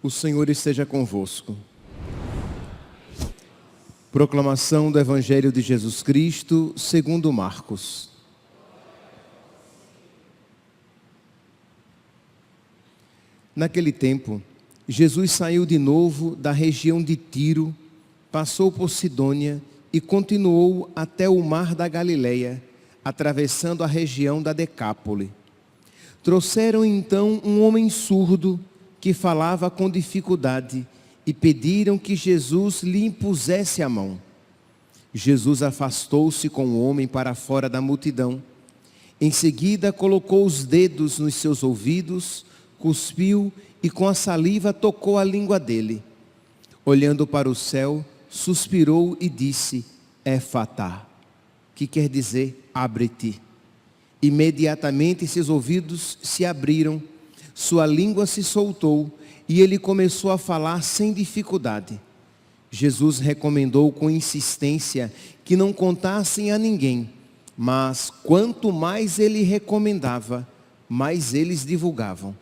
O Senhor esteja convosco. Proclamação do Evangelho de Jesus Cristo, segundo Marcos. Naquele tempo, Jesus saiu de novo da região de Tiro, passou por Sidônia e continuou até o mar da Galileia, atravessando a região da Decápole. Trouxeram então um homem surdo, que falava com dificuldade, e pediram que Jesus lhe impusesse a mão. Jesus afastou-se com o homem para fora da multidão. Em seguida colocou os dedos nos seus ouvidos, cuspiu e com a saliva tocou a língua dele. Olhando para o céu, suspirou e disse: Éfatá, que quer dizer abre-te. Imediatamente seus ouvidos se abriram, sua língua se soltou e ele começou a falar sem dificuldade. Jesus recomendou com insistência que não contassem a ninguém, mas quanto mais ele recomendava, mais eles divulgavam.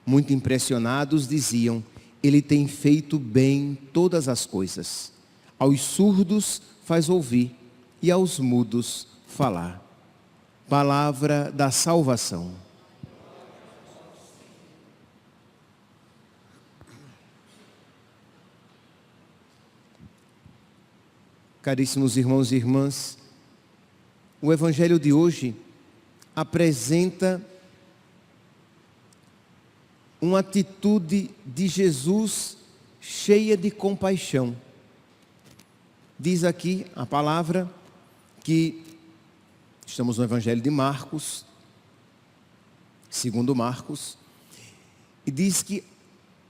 Muito impressionados diziam: ele tem feito bem todas as coisas. Aos surdos faz ouvir e aos mudos falar. Palavra da salvação. Caríssimos irmãos e irmãs, o Evangelho de hoje apresenta uma atitude de Jesus cheia de compaixão. Diz aqui a palavra que estamos no Evangelho de Marcos, segundo Marcos, e diz que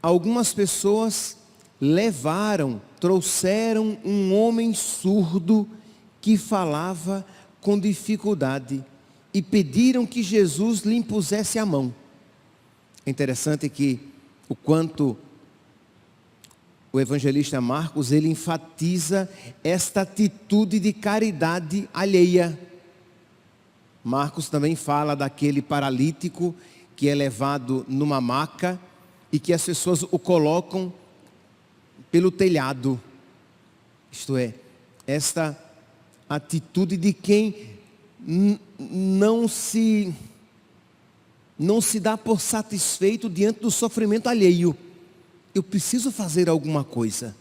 algumas pessoas trouxeram um homem surdo que falava com dificuldade e pediram que Jesus lhe impusesse a mão. É interessante que o quanto o evangelista Marcos, ele enfatiza esta atitude de caridade alheia. Marcos também fala daquele paralítico que é levado numa maca e que as pessoas o colocam pelo telhado. Isto é, esta atitude de quem não se dá por satisfeito diante do sofrimento alheio. Eu preciso fazer alguma coisa.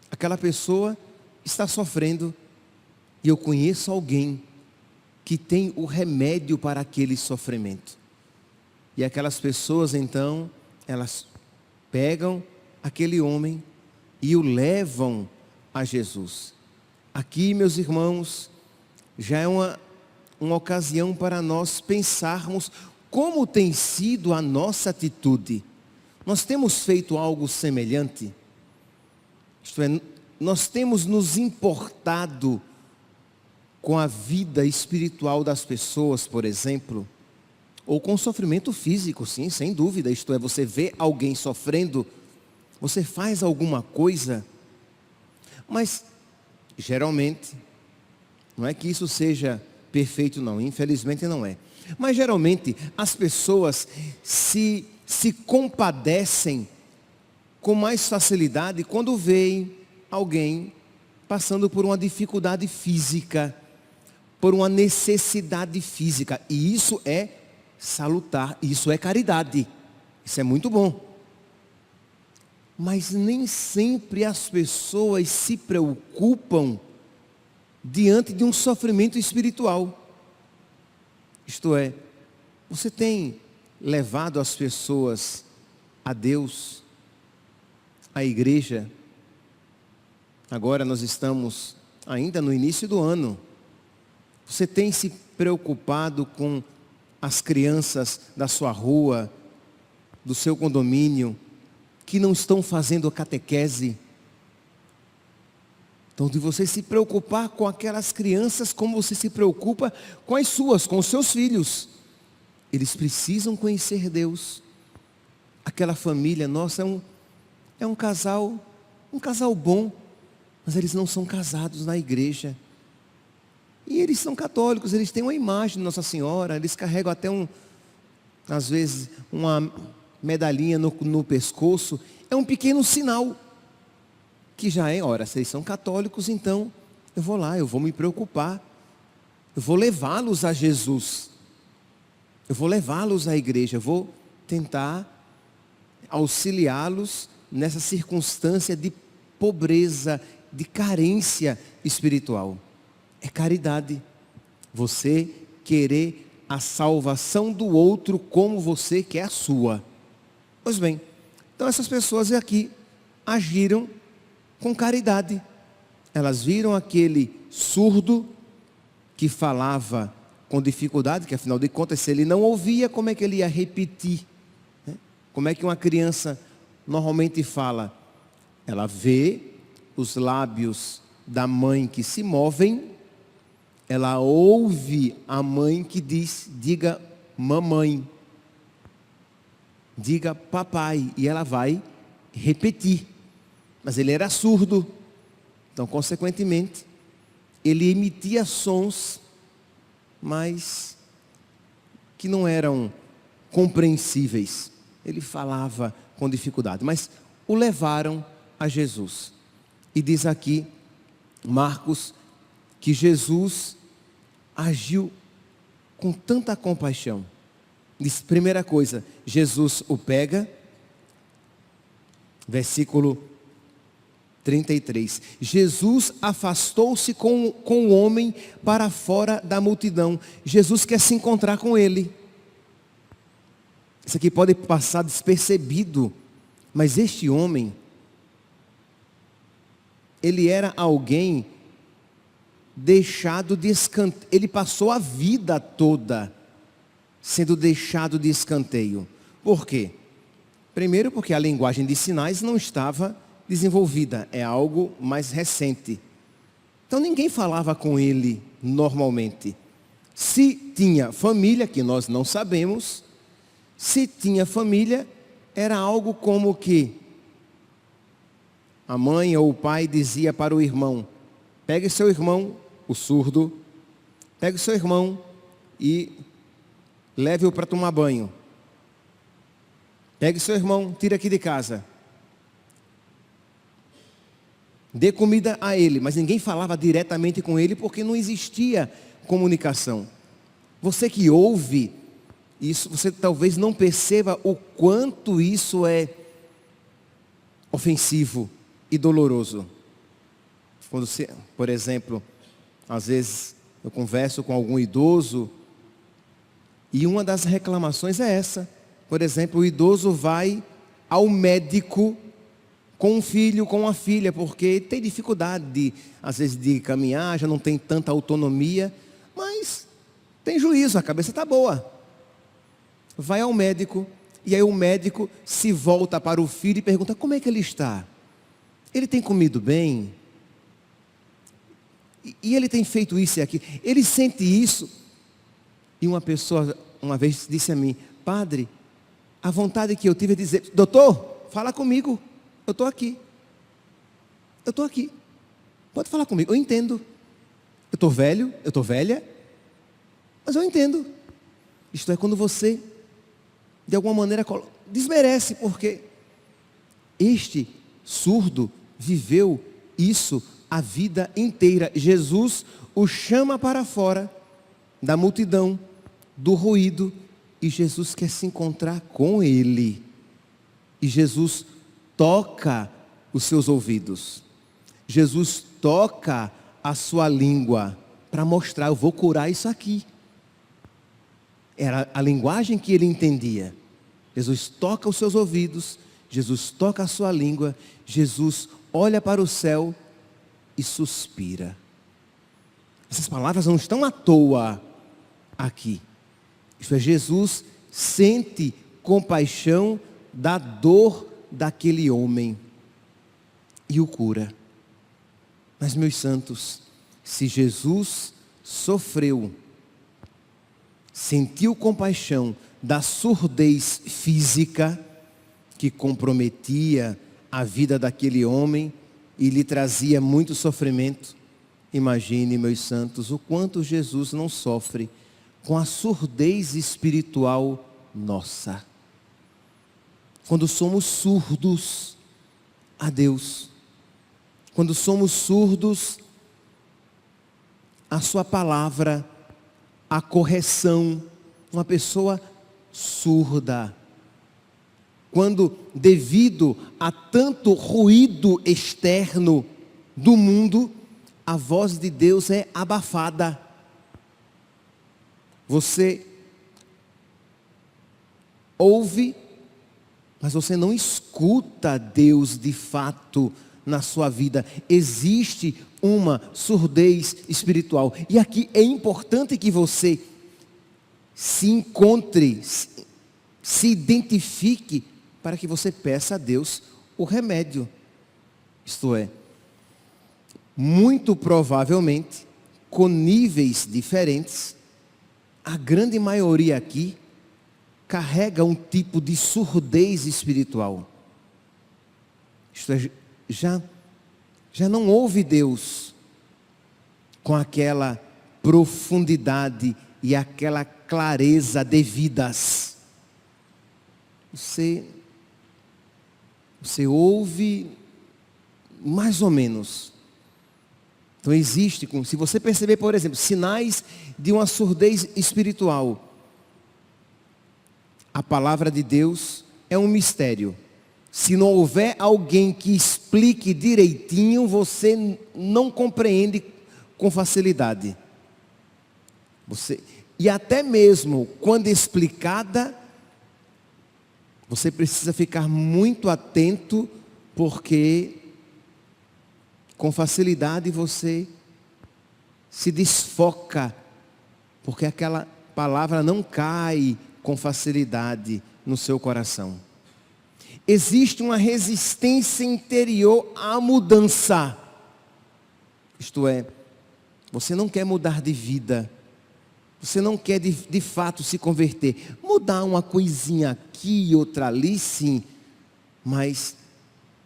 Aquela pessoa está sofrendo e eu conheço alguém que tem o remédio para aquele sofrimento. E aquelas pessoas então, elas pegam aquele homem e o levam a Jesus. Aqui, meus irmãos, já é uma ocasião para nós pensarmos como tem sido a nossa atitude. Nós temos feito algo semelhante? Isto é, nós temos nos importado com a vida espiritual das pessoas, por exemplo, ou com o sofrimento físico, sim, sem dúvida. Isto é, você vê alguém sofrendo, você faz alguma coisa, mas geralmente, não é que isso seja perfeito não, infelizmente não é. Mas geralmente as pessoas se compadecem com mais facilidade quando veem alguém passando por uma dificuldade física, por uma necessidade física. E isso é salutar, isso é caridade, isso é muito bom. Mas nem sempre as pessoas se preocupam diante de um sofrimento espiritual. Isto é, você tem levado as pessoas a Deus, à igreja? Agora nós estamos ainda no início do ano. Você tem se preocupado com as crianças da sua rua, do seu condomínio, que não estão fazendo a catequese? Então, de você se preocupar com aquelas crianças como você se preocupa com as suas, com os seus filhos. Eles precisam conhecer Deus. Aquela família, nossa, é um casal bom, mas eles não são casados na igreja. E eles são católicos, eles têm uma imagem de Nossa Senhora, eles carregam até às vezes, uma medalhinha no pescoço. É um pequeno sinal, que já é, ora, se eles são católicos, então eu vou lá, eu vou me preocupar, eu vou levá-los a Jesus, eu vou levá-los à igreja, eu vou tentar auxiliá-los nessa circunstância de pobreza, de carência espiritual. É caridade, você querer a salvação do outro como você quer a sua. Pois bem, então essas pessoas aqui agiram com caridade. Elas viram aquele surdo que falava com dificuldade, que afinal de contas, se ele não ouvia, como é que ele ia repetir? Como é que uma criança normalmente fala? Ela vê os lábios da mãe que se movem, ela ouve a mãe que diz, diga mamãe, diga papai, e ela vai repetir. Mas ele era surdo, então consequentemente, ele emitia sons, mas que não eram compreensíveis. Ele falava com dificuldade, mas o levaram a Jesus. E diz aqui, Marcos, que Jesus agiu com tanta compaixão. Diz, primeira coisa, Jesus o pega, versículo 33. Jesus afastou-se com o homem para fora da multidão. Jesus quer se encontrar com ele. Isso aqui pode passar despercebido, mas este homem, ele era alguém deixado de escanteio. Ele passou a vida toda sendo deixado de escanteio. Por quê? Primeiro porque a linguagem de sinais não estava desenvolvida, é algo mais recente. Então ninguém falava com ele normalmente. Se tinha família, que nós não sabemos, se tinha família, era algo como que a mãe ou o pai dizia para o irmão, pegue seu irmão, o surdo, pegue seu irmão e leve-o para tomar banho. Pegue seu irmão, tire aqui de casa. Dê comida a ele, mas ninguém falava diretamente com ele porque não existia comunicação. Você que ouve isso, você talvez não perceba o quanto isso é ofensivo e doloroso. Quando você, por exemplo, às vezes eu converso com algum idoso e uma das reclamações é essa. Por exemplo, o idoso vai ao médico com um filho, com uma filha, porque tem dificuldade, às vezes, de caminhar, já não tem tanta autonomia, mas tem juízo, a cabeça está boa. Vai ao médico, e aí o médico se volta para o filho e pergunta, como é que ele está? Ele tem comido bem? E ele tem feito isso e aquilo? Ele sente isso? E uma pessoa, uma vez, disse a mim, padre, a vontade que eu tive é dizer, doutor, fala comigo. Eu estou aqui. Eu estou aqui. Pode falar comigo. Eu entendo. Eu estou velho, eu estou velha, mas eu entendo. Isto é quando você, de alguma maneira, desmerece, porque este surdo viveu isso a vida inteira. Jesus o chama para fora da multidão, do ruído, e Jesus quer se encontrar com ele. E Jesus toca os seus ouvidos. Jesus toca a sua língua para mostrar, eu vou curar isso aqui. Era a linguagem que ele entendia. Jesus toca os seus ouvidos, Jesus toca a sua língua, Jesus olha para o céu e suspira. Essas palavras não estão à toa aqui. Isto é, Jesus sente compaixão da dor daquele homem e o cura. Mas, meus santos, se Jesus sofreu, sentiu compaixão da surdez física que comprometia a vida daquele homem e lhe trazia muito sofrimento, imagine, meus santos, o quanto Jesus não sofre com a surdez espiritual nossa. Quando somos surdos a Deus, quando somos surdos à sua palavra, à correção, uma pessoa surda, quando devido a tanto ruído externo do mundo, a voz de Deus é abafada. Você ouve, mas você não escuta Deus de fato na sua vida. Existe uma surdez espiritual. E aqui é importante que você se encontre, se identifique, para que você peça a Deus o remédio. Isto é, muito provavelmente, com níveis diferentes, a grande maioria aqui carrega um tipo de surdez espiritual. Isto é, já não ouve Deus com aquela profundidade e aquela clareza devidas. Você ouve mais ou menos. Então existe, se você perceber, por exemplo, sinais de uma surdez espiritual, a palavra de Deus é um mistério. Se não houver alguém que explique direitinho, você não compreende com facilidade. E até mesmo quando explicada, você precisa ficar muito atento, porque com facilidade você se desfoca, porque aquela palavra não cai com facilidade no seu coração. Existe uma resistência interior à mudança. Isto é, você não quer mudar de vida. Você não quer de fato se converter. Mudar uma coisinha aqui e outra ali, sim. Mas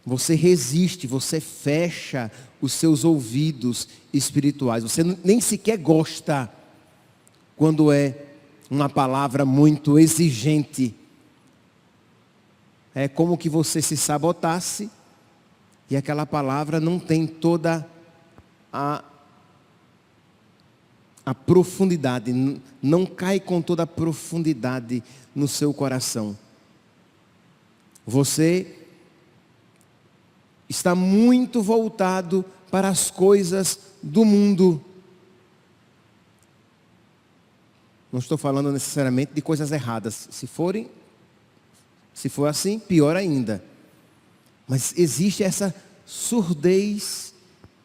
você resiste, você fecha os seus ouvidos espirituais. Você nem sequer gosta quando é uma palavra muito exigente. É como que você se sabotasse e aquela palavra não tem toda a profundidade, não cai com toda a profundidade no seu coração. Você está muito voltado para as coisas do mundo. Não estou falando necessariamente de coisas erradas. Se for assim, pior ainda. Mas existe essa surdez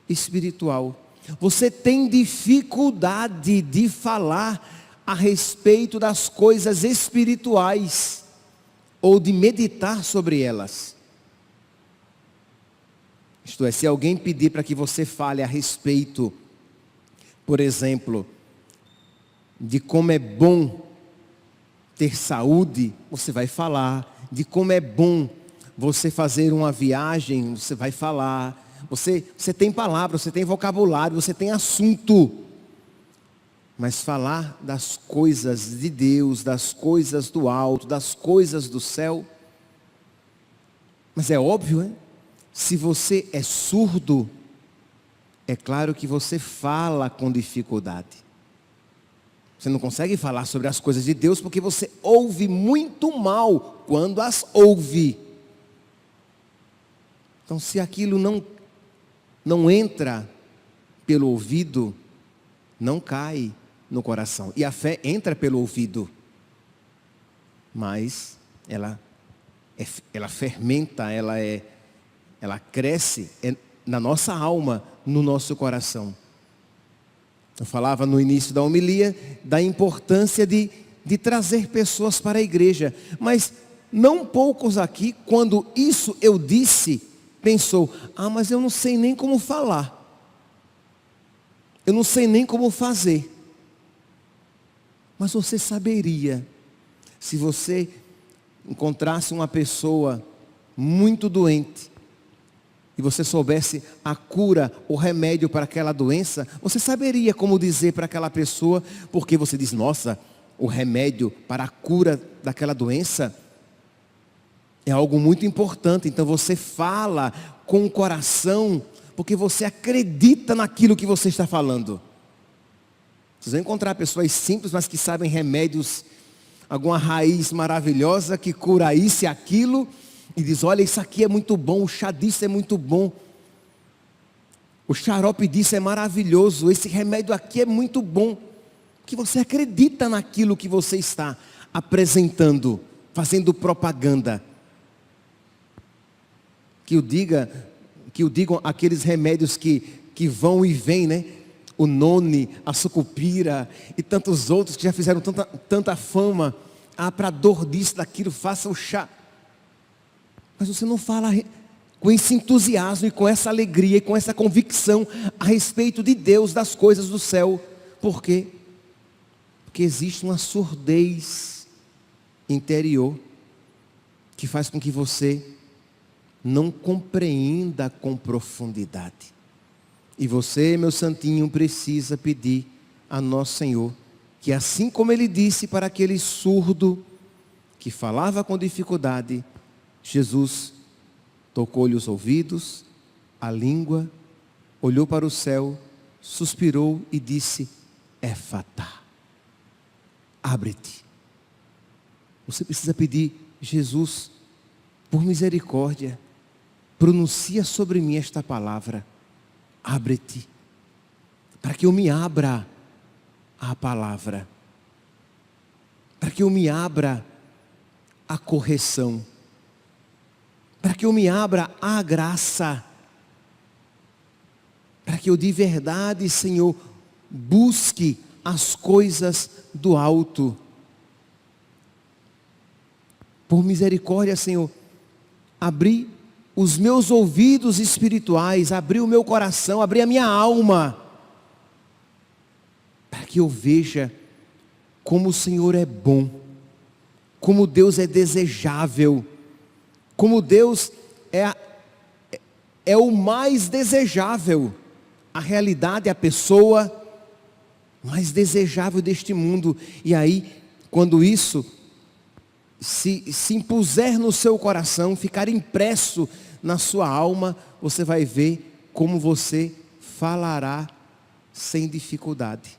espiritual. Você tem dificuldade de falar a respeito das coisas espirituais ou de meditar sobre elas. Isto é, se alguém pedir para que você fale a respeito, por exemplo, de como é bom ter saúde, você vai falar. De como é bom você fazer uma viagem, você vai falar. Você tem palavra, você tem vocabulário, você tem assunto. Mas falar das coisas de Deus, das coisas do alto, das coisas do céu. Mas é óbvio, hein? Se você é surdo, é claro que você fala com dificuldade. Você não consegue falar sobre as coisas de Deus porque você ouve muito mal quando as ouve. Então, se aquilo não entra pelo ouvido, não cai no coração. E a fé entra pelo ouvido, mas ela fermenta, ela cresce na nossa alma, no nosso coração. Eu falava no início da homilia da importância de trazer pessoas para a igreja. Mas não poucos aqui, quando isso eu disse, pensou, mas eu não sei nem como falar. eu não sei nem como fazer. Mas você saberia, se você encontrasse uma pessoa muito doente, e você soubesse a cura, o remédio para aquela doença, você saberia como dizer para aquela pessoa, porque você diz, nossa, o remédio para a cura daquela doença é algo muito importante. Então você fala com o coração, porque você acredita naquilo que você está falando. Vocês vão encontrar pessoas simples, mas que sabem remédios, alguma raiz maravilhosa que cura isso e aquilo, e diz, olha, isso aqui é muito bom, o chá disso é muito bom, o xarope disso é maravilhoso, esse remédio aqui é muito bom, que você acredita naquilo que você está apresentando, fazendo propaganda. Que o digam aqueles remédios que vão e vêm, né? O noni, a sucupira e tantos outros que já fizeram tanta fama. Ah, para dor disso, daquilo, faça o chá. Mas você não fala com esse entusiasmo e com essa alegria e com essa convicção a respeito de Deus, das coisas do céu. Por quê? Porque existe uma surdez interior que faz com que você não compreenda com profundidade. E você, meu santinho, precisa pedir a nosso Senhor que, assim como Ele disse para aquele surdo que falava com dificuldade, Jesus tocou-lhe os ouvidos, a língua, olhou para o céu, suspirou e disse, Éfatá, abre-te. Você precisa pedir, Jesus, por misericórdia, pronuncia sobre mim esta palavra, abre-te, para que eu me abra à palavra, para que eu me abra à correção, para que eu me abra à graça, para que eu de verdade, Senhor, busque as coisas do alto. Por misericórdia, Senhor, abri os meus ouvidos espirituais, abri o meu coração, abri a minha alma, para que eu veja como o Senhor é bom, como Deus é desejável, como Deus é o mais desejável, a realidade, a pessoa mais desejável deste mundo. E aí, quando isso se impuser no seu coração, ficar impresso na sua alma, você vai ver como você falará sem dificuldade.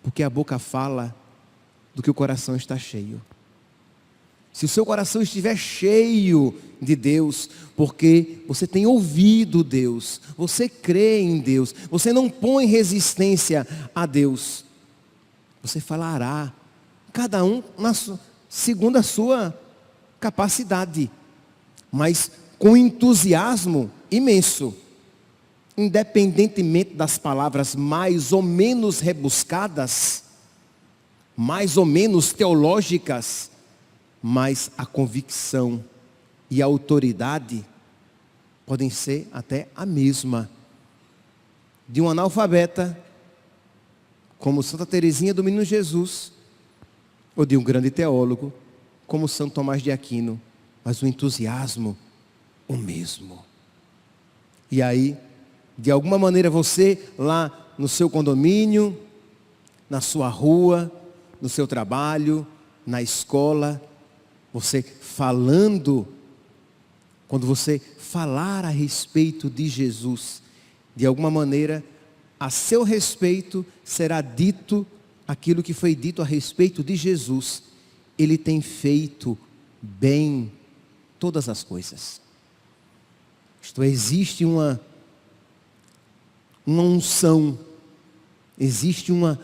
Porque a boca fala do que o coração está cheio. Se o seu coração estiver cheio de Deus, porque você tem ouvido Deus, você crê em Deus, você não põe resistência a Deus, você falará, cada um segundo a sua capacidade, mas com entusiasmo imenso, independentemente das palavras mais ou menos rebuscadas, mais ou menos teológicas, mas a convicção e a autoridade podem ser até a mesma. De um analfabeta, como Santa Teresinha do Menino Jesus, ou de um grande teólogo, como São Tomás de Aquino, mas o entusiasmo, o mesmo. E aí, de alguma maneira você lá no seu condomínio, na sua rua, no seu trabalho, na escola, você falando, quando você falar a respeito de Jesus, de alguma maneira, a seu respeito será dito aquilo que foi dito a respeito de Jesus. Ele tem feito bem todas as coisas. Isto é, existe uma unção, existe uma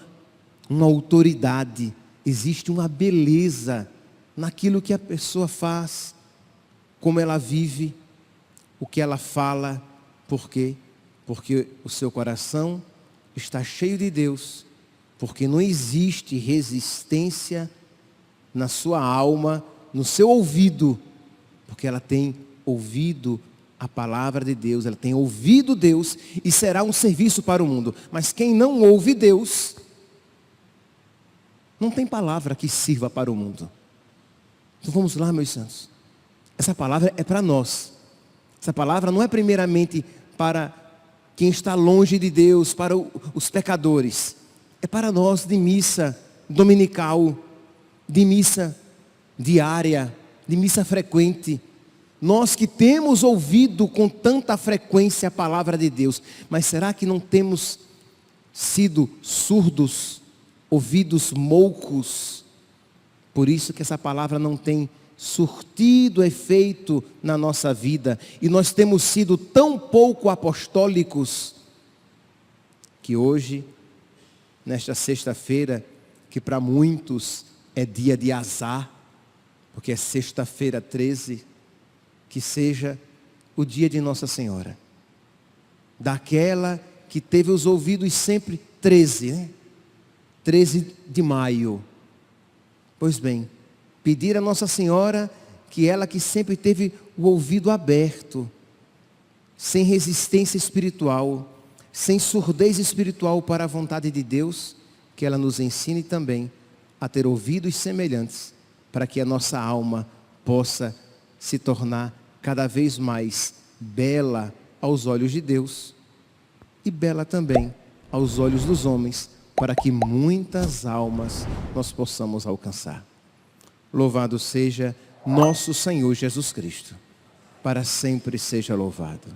autoridade, existe uma beleza naquilo que a pessoa faz, como ela vive, o que ela fala. Por quê? Porque o seu coração está cheio de Deus, porque não existe resistência na sua alma, no seu ouvido, porque ela tem ouvido a palavra de Deus, ela tem ouvido Deus e será um serviço para o mundo. Mas quem não ouve Deus, não tem palavra que sirva para o mundo. Então vamos lá, meus santos. Essa palavra é para nós. Essa palavra não é primeiramente para quem está longe de Deus, para os pecadores. É para nós de missa dominical, de missa diária, de missa frequente. Nós que temos ouvido com tanta frequência a palavra de Deus, mas será que não temos sido surdos, ouvidos moucos? Por isso que essa palavra não tem surtido efeito na nossa vida. E nós temos sido tão pouco apostólicos, que hoje, nesta sexta-feira, que para muitos é dia de azar, porque é sexta-feira 13, que seja o dia de Nossa Senhora. Daquela que teve os ouvidos sempre 13, né? 13 de maio. Pois bem, pedir a Nossa Senhora que ela que sempre teve o ouvido aberto, sem resistência espiritual, sem surdez espiritual para a vontade de Deus, que ela nos ensine também a ter ouvidos semelhantes, para que a nossa alma possa se tornar cada vez mais bela aos olhos de Deus e bela também aos olhos dos homens, para que muitas almas nós possamos alcançar. Louvado seja nosso Senhor Jesus Cristo, para sempre seja louvado.